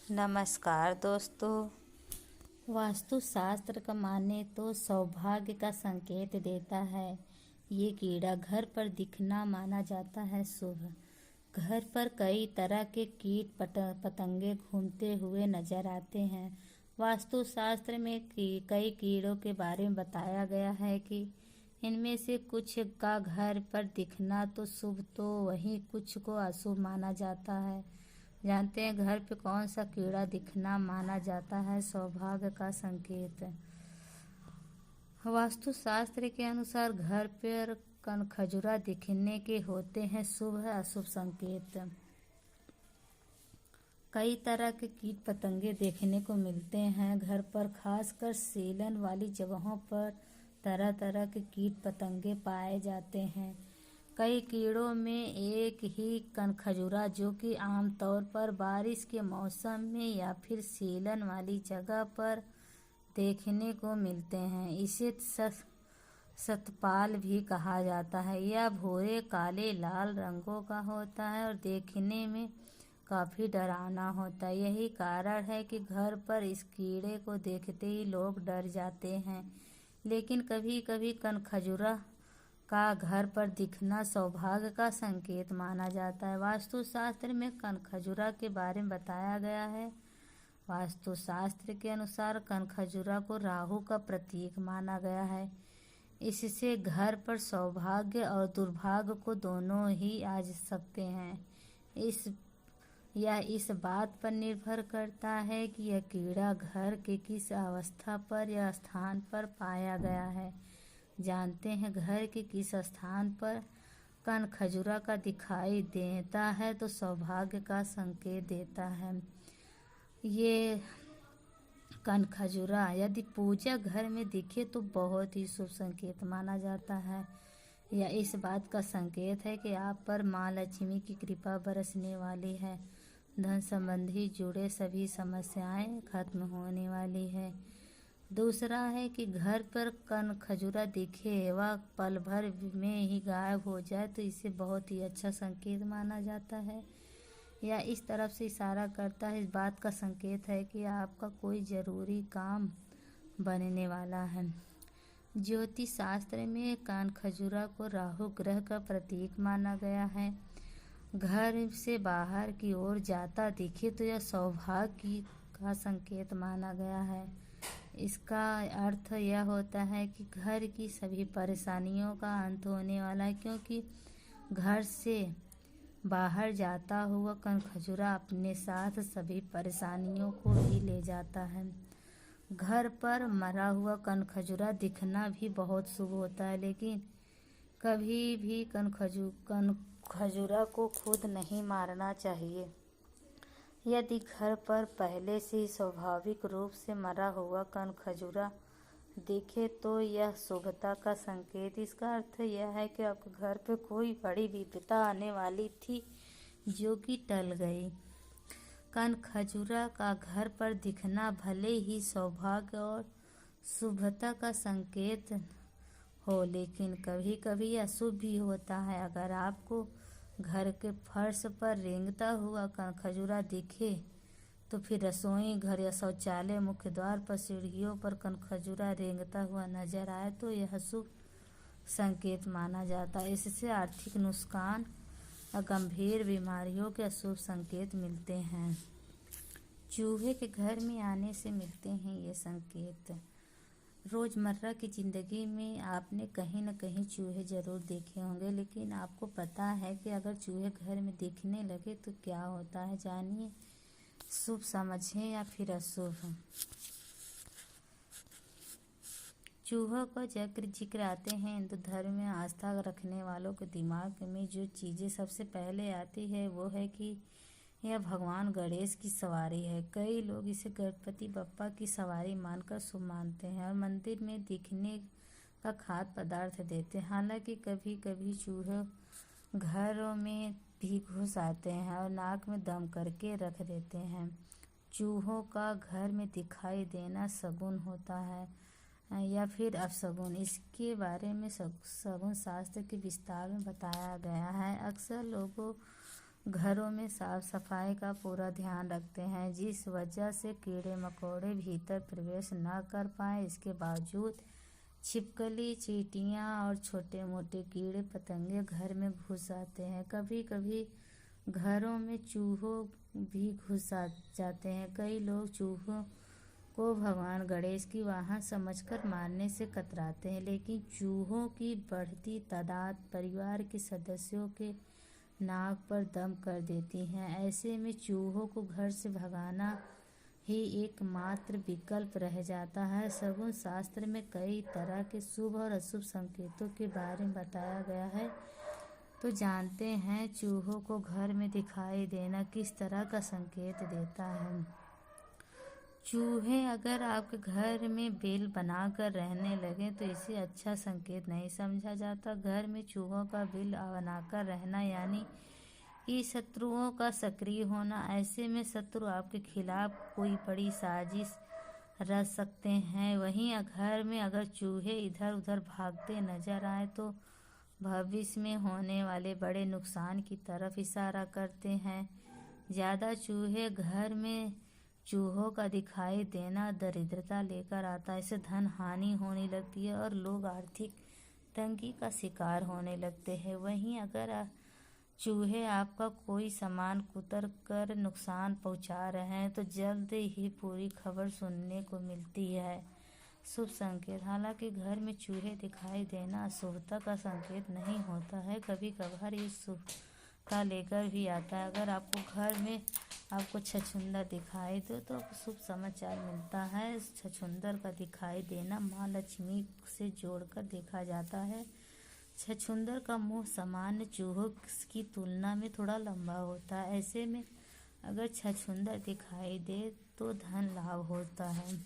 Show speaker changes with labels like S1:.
S1: नमस्कार दोस्तों। वास्तुशास्त्र का माने तो सौभाग्य का संकेत देता है। ये कीड़ा घर पर दिखना माना जाता है शुभ। घर पर कई तरह के कीट पतंगे घूमते हुए नजर आते हैं। वास्तुशास्त्र में कई कीड़ों के बारे में बताया गया है कि इनमें से कुछ का घर पर दिखना तो शुभ, तो वहीं कुछ को अशुभ माना जाता है। जानते हैं घर पे कौन सा कीड़ा दिखना माना जाता है सौभाग्य का संकेत। वास्तुशास्त्र के अनुसार घर पर कनखजूरा दिखने के होते हैं शुभ अशुभ संकेत। कई तरह के कीट पतंगे देखने को मिलते हैं घर पर, खासकर सीलन वाली जगहों पर तरह तरह के कीट पतंगे पाए जाते हैं। कई कीड़ों में एक ही कनखजूरा, जो कि आमतौर पर बारिश के मौसम में या फिर सीलन वाली जगह पर देखने को मिलते हैं। इसे शतपाल भी कहा जाता है। यह भूरे, काले, लाल रंगों का होता है और देखने में काफ़ी डरावना होता है। यही कारण है कि घर पर इस कीड़े को देखते ही लोग डर जाते हैं। लेकिन कभी कभी कनखजूरा का घर पर दिखना सौभाग्य का संकेत माना जाता है। वास्तुशास्त्र में कनखजूरा के बारे में बताया गया है। वास्तुशास्त्र के अनुसार कनखजूरा को राहु का प्रतीक माना गया है। इससे घर पर सौभाग्य और दुर्भाग्य को दोनों ही आ सकते हैं। इस बात पर निर्भर करता है कि यह कीड़ा घर के किस अवस्था पर या स्थान पर पाया गया है। जानते हैं घर के किस स्थान पर कनखजूरा का दिखाई देता है तो सौभाग्य का संकेत देता है। ये कनखजूरा यदि पूजा घर में दिखे तो बहुत ही शुभ संकेत माना जाता है। यह इस बात का संकेत है कि आप पर माँ लक्ष्मी की कृपा बरसने वाली है। धन संबंधी जुड़े सभी समस्याएं खत्म होने वाली है। दूसरा है कि घर पर कनखजूरा दिखे वह पल भर में ही गायब हो जाए तो इसे बहुत ही अच्छा संकेत माना जाता है। यह इस तरफ से इशारा करता है, इस बात का संकेत है कि आपका कोई ज़रूरी काम बनने वाला है। ज्योतिष शास्त्र में कनखजूरा को राहु ग्रह का प्रतीक माना गया है। घर से बाहर की ओर जाता दिखे तो यह सौभाग्य का संकेत माना गया है। इसका अर्थ यह होता है कि घर की सभी परेशानियों का अंत होने वाला है, क्योंकि घर से बाहर जाता हुआ कनखजूरा अपने साथ सभी परेशानियों को भी ले जाता है। घर पर मरा हुआ कनखजूरा दिखना भी बहुत शुभ होता है, लेकिन कभी भी कनखजूरा को खुद नहीं मारना चाहिए। यदि घर पर पहले से ही स्वाभाविक रूप से मरा हुआ कनखजूरा दिखे तो यह शुभता का संकेत। इसका अर्थ यह है कि आपके घर पे कोई बड़ी विपदा आने वाली थी जो कि टल गई। कनखजूरा का घर पर दिखना भले ही सौभाग्य और शुभता का संकेत हो, लेकिन कभी कभी अशुभ भी होता है। अगर आपको घर के फर्श पर रेंगता हुआ कनखजूरा दिखे तो फिर रसोई घर या शौचालय मुख्य द्वार पर सीढ़ियों पर कनखजूरा रेंगता हुआ नजर आए तो यह शुभ संकेत माना जाता है। इससे आर्थिक नुकसान और गंभीर बीमारियों के अशुभ संकेत मिलते हैं। चूहे के घर में आने से मिलते हैं ये संकेत। रोज़मर्रा की ज़िंदगी में आपने कहीं न कहीं चूहे ज़रूर देखे होंगे, लेकिन आपको पता है कि अगर चूहे घर में दिखने लगे तो क्या होता है? जानिए, शुभ समझें या फिर अशुभ। चूहों का जिक्र आते हैं हिंदू धर्म में आस्था रखने वालों के दिमाग में जो चीज़ें सबसे पहले आती है वो है कि यह भगवान गणेश की सवारी है। कई लोग इसे गणपति बप्पा की सवारी मानकर शुभ मानते हैं और मंदिर में दिखने का खाद्य पदार्थ देते हैं। हालांकि कभी कभी चूहे घरों में भी घुस आते हैं और नाक में दम करके रख देते हैं। चूहों का घर में दिखाई देना शगुन होता है या फिर अपशगुन, इसके बारे में शगुन शास्त्र के विस्तार में बताया गया है। अक्सर लोगों घरों में साफ सफाई का पूरा ध्यान रखते हैं, जिस वजह से कीड़े मकोड़े भीतर प्रवेश न कर पाए। इसके बावजूद छिपकली, चींटियां और छोटे मोटे कीड़े पतंगे घर में घुस आते हैं। कभी कभी घरों में चूहों भी घुस जाते हैं। कई लोग चूहों को भगवान गणेश की वाहन समझकर मारने से कतराते हैं, लेकिन चूहों की बढ़ती तादाद परिवार के सदस्यों के नाक पर दम कर देती हैं। ऐसे में चूहों को घर से भगाना ही एकमात्र विकल्प रह जाता है। शगुन शास्त्र में कई तरह के शुभ और अशुभ संकेतों के बारे में बताया गया है। तो जानते हैं चूहों को घर में दिखाई देना किस तरह का संकेत देता है। चूहे अगर आपके घर में बेल बनाकर रहने लगे तो इसे अच्छा संकेत नहीं समझा जाता। घर में चूहों का बिल बनाकर रहना यानी कि शत्रुओं का सक्रिय होना। ऐसे में शत्रु आपके खिलाफ कोई बड़ी साजिश रच सकते हैं। वहीं घर में अगर चूहे इधर उधर भागते नजर आए तो भविष्य में होने वाले बड़े नुकसान की तरफ इशारा करते हैं। ज़्यादा चूहे घर में चूहों का दिखाई देना दरिद्रता लेकर आता है। इससे धन हानि होने लगती है और लोग आर्थिक तंगी का शिकार होने लगते हैं। वहीं अगर चूहे आपका कोई सामान कुतर कर नुकसान पहुंचा रहे हैं तो जल्द ही पूरी खबर सुनने को मिलती है। शुभ संकेत। हालांकि घर में चूहे दिखाई देना अशुभता का संकेत नहीं होता है, कभी कभार ये शुभता लेकर भी आता है। अगर आपको घर में आपको छछूंदर दिखाई दे तो शुभ समाचार मिलता है। छछूंदर का दिखाई देना माँ लक्ष्मी से जोड़कर देखा जाता है। छछूंदर का मुंह सामान्य चूहों की तुलना में थोड़ा लंबा होता है। ऐसे में अगर छछूंदर दिखाई दे तो धन लाभ होता है।